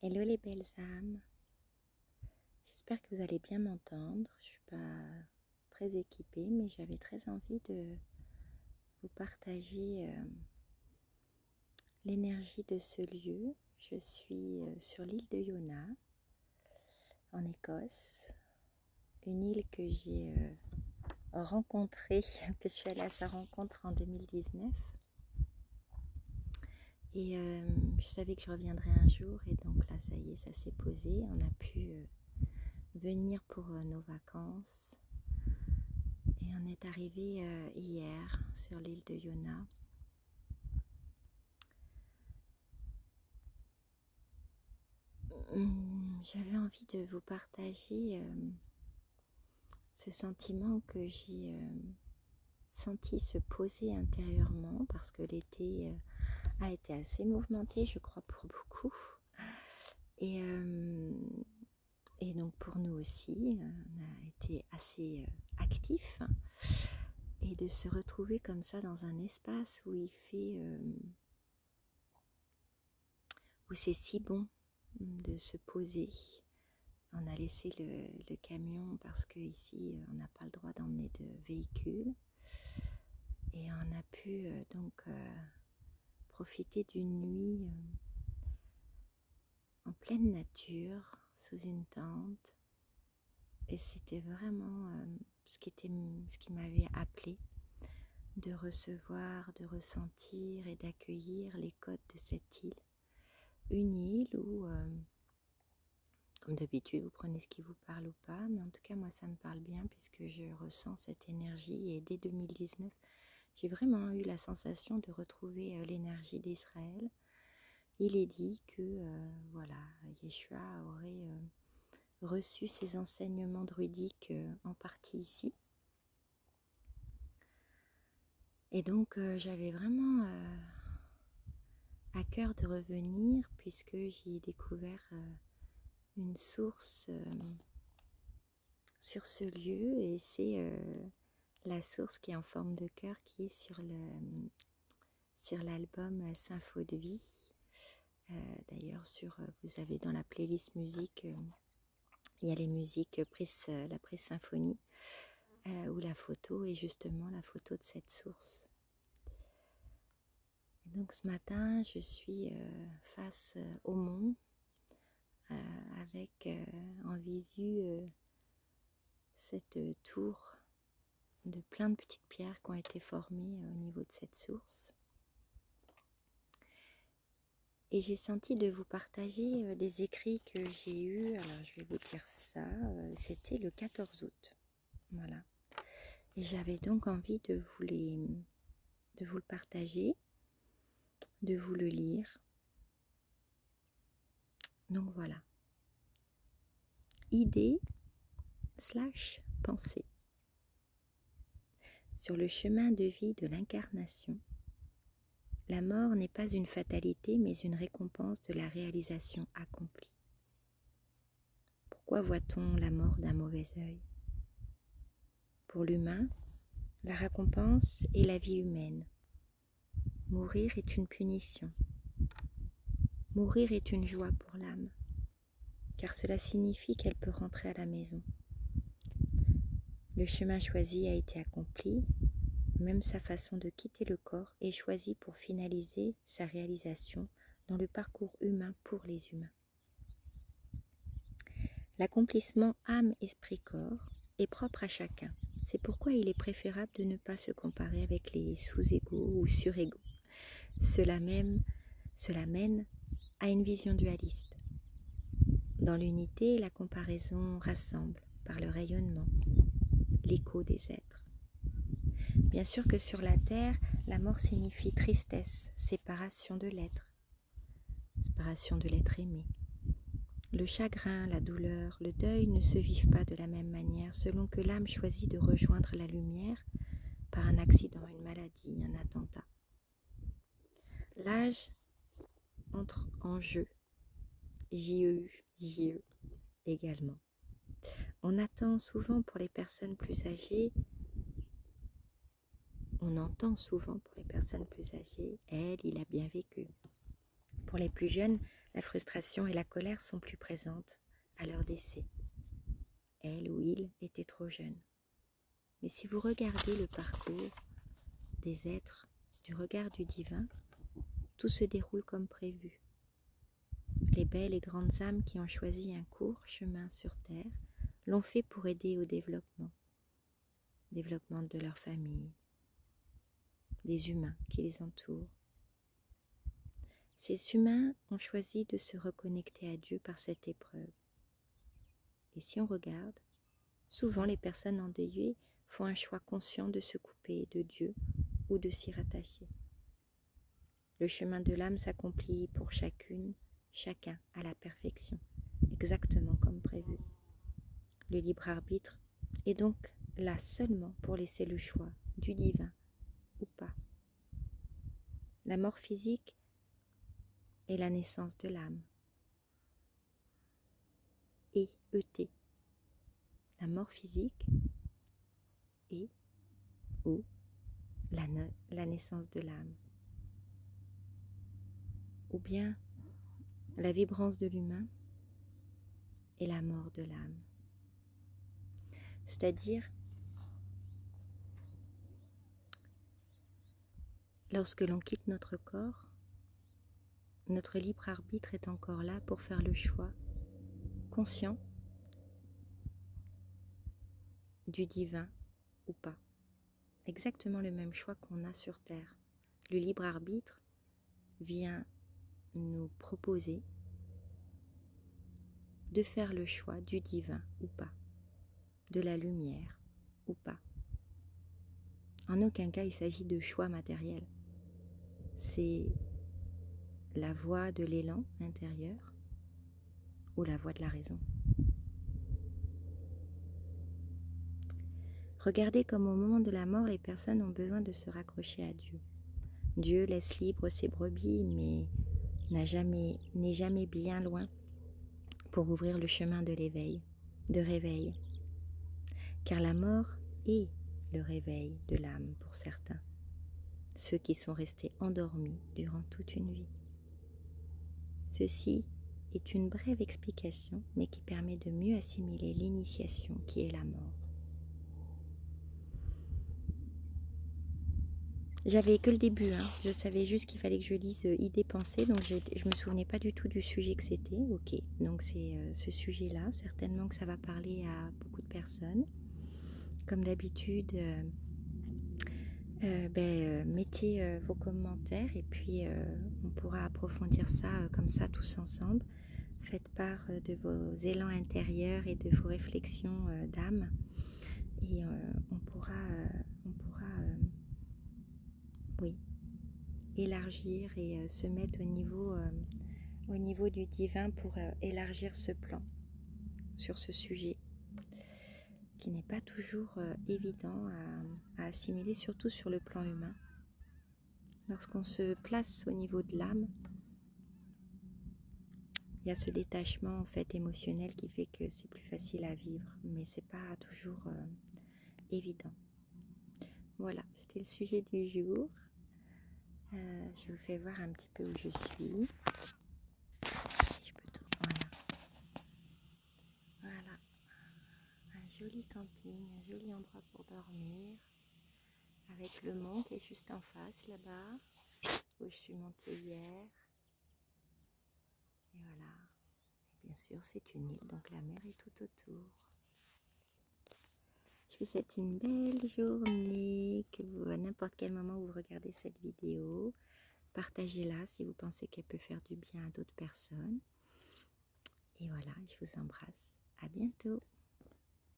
Hello les belles âmes, j'espère que vous allez bien m'entendre. Je ne suis pas très équipée, mais j'avais très envie de vous partager l'énergie de ce lieu. Je suis sur l'île de Iona, en Écosse, une île que j'ai rencontrée, que je suis allée à sa rencontre en 2019. Et je savais que je reviendrais un jour, et donc là ça y est, ça s'est posé. On a pu venir pour nos vacances et on est arrivé hier sur l'île de Iona. J'avais envie de vous partager ce sentiment que j'ai senti se poser intérieurement, parce que l'été a été assez mouvementé, je crois, pour beaucoup. Et donc pour nous aussi, on a été assez actifs. Et de se retrouver comme ça dans un espace où il fait, où c'est si bon de se poser. On a laissé le camion parce qu'ici on n'a pas le droit d'emmener de véhicule. Et on a pu donc profiter d'une nuit en pleine nature, sous une tente. Et c'était vraiment ce qui m'avait appelé, de recevoir, de ressentir et d'accueillir les codes de cette île. Une île où, comme d'habitude, vous prenez ce qui vous parle ou pas, mais en tout cas moi ça me parle bien puisque je ressens cette énergie. Et dès 2019, j'ai vraiment eu la sensation de retrouver l'énergie d'Israël. Il est dit que voilà, Yeshua aurait reçu ses enseignements druidiques en partie ici. Et donc j'avais vraiment à cœur de revenir, puisque j'y ai découvert une source sur ce lieu, et c'est la source qui est en forme de cœur, qui est sur l'album Sympho de vie. D'ailleurs vous avez dans la playlist musique, il y a les musiques la prise symphonie, où la photo est justement la photo de cette source. Et donc ce matin je suis face au mont, avec en visu cette tour de plein de petites pierres qui ont été formées au niveau de cette source. Et j'ai senti de vous partager des écrits que j'ai eus. Alors je vais vous dire ça, c'était le 14 août. Voilà. Et j'avais donc envie de vous le partager, de vous le lire. Donc voilà. Idée / pensée. Sur le chemin de vie de l'incarnation, la mort n'est pas une fatalité, mais une récompense de la réalisation accomplie. Pourquoi voit-on la mort d'un mauvais œil? Pour l'humain, la récompense est la vie humaine. Mourir est une punition. Mourir est une joie pour l'âme, car cela signifie qu'elle peut rentrer à la maison. Le chemin choisi a été accompli, même sa façon de quitter le corps est choisie pour finaliser sa réalisation dans le parcours humain pour les humains. L'accomplissement âme-esprit-corps est propre à chacun. C'est pourquoi il est préférable de ne pas se comparer avec les sous-égaux ou sur-égaux. Cela mène à une vision dualiste. Dans l'unité, la comparaison rassemble par le rayonnement, l'écho des êtres. Bien sûr que sur la terre, la mort signifie tristesse, séparation de l'être aimé. Le chagrin, la douleur, le deuil ne se vivent pas de la même manière selon que l'âme choisit de rejoindre la lumière par un accident, une maladie, un attentat. L'âge entre en jeu, JE également. On attend souvent pour les personnes plus âgées, on entend souvent pour les personnes plus âgées, elle, il a bien vécu. Pour les plus jeunes, La frustration et la colère sont plus présentes à leur décès. Elle ou il était trop jeune. Mais si vous regardez le parcours des êtres du regard du divin, tout se déroule comme prévu. Les belles et grandes âmes qui ont choisi un court chemin sur terre l'ont fait pour aider au développement de leur famille, des humains qui les entourent. Ces humains ont choisi de se reconnecter à Dieu par cette épreuve. Et si on regarde, souvent les personnes endeuillées font un choix conscient de se couper de Dieu ou de s'y rattacher. Le chemin de l'âme s'accomplit pour chacune, chacun à la perfection, exactement comme prévu. Le libre arbitre est donc là seulement pour laisser le choix du divin ou pas. La mort physique est la naissance de l'âme. Et ET. La mort physique est ou la naissance de l'âme. Ou bien la vibrance de l'humain et la mort de l'âme. C'est-à-dire, lorsque l'on quitte notre corps, notre libre arbitre est encore là pour faire le choix conscient du divin ou pas. Exactement le même choix qu'on a sur Terre. Le libre arbitre vient nous proposer de faire le choix du divin ou pas, de la lumière ou pas. En aucun cas il s'agit de choix matériel. C'est la voie de l'élan intérieur ou la voie de la raison. Regardez comme au moment de la mort, les personnes ont besoin de se raccrocher à Dieu. Dieu laisse libre ses brebis, mais n'est jamais bien loin pour ouvrir le chemin de l'éveil, de réveil. Car la mort est le réveil de l'âme pour certains, ceux qui sont restés endormis durant toute une vie. Ceci est une brève explication, mais qui permet de mieux assimiler l'initiation qui est la mort. J'avais que le début, je savais juste qu'il fallait que je lise Idées pensées, donc je me souvenais pas du tout du sujet que c'était. Ok, donc c'est ce sujet-là, certainement que ça va parler à beaucoup de personnes. Comme d'habitude, mettez vos commentaires et puis on pourra approfondir ça comme ça tous ensemble. Faites part de vos élans intérieurs et de vos réflexions d'âme et on pourra élargir et se mettre au niveau du divin pour élargir ce plan sur ce sujet qui n'est pas toujours évident à assimiler, surtout sur le plan humain. Lorsqu'on se place au niveau de l'âme, il y a ce détachement en fait émotionnel qui fait que c'est plus facile à vivre, mais c'est pas toujours évident. Voilà, c'était le sujet du jour. Je vous fais voir un petit peu où je suis. Si je peux tout. Voilà. Un joli camping, un joli endroit pour dormir. Avec le mont qui est juste en face là-bas, où je suis montée hier. Et voilà. Et bien sûr, c'est une île, donc la mer est tout autour. Je vous souhaite une belle journée, que vous, à n'importe quel moment où vous regardez cette vidéo, partagez-la si vous pensez qu'elle peut faire du bien à d'autres personnes. Et voilà, je vous embrasse. À bientôt.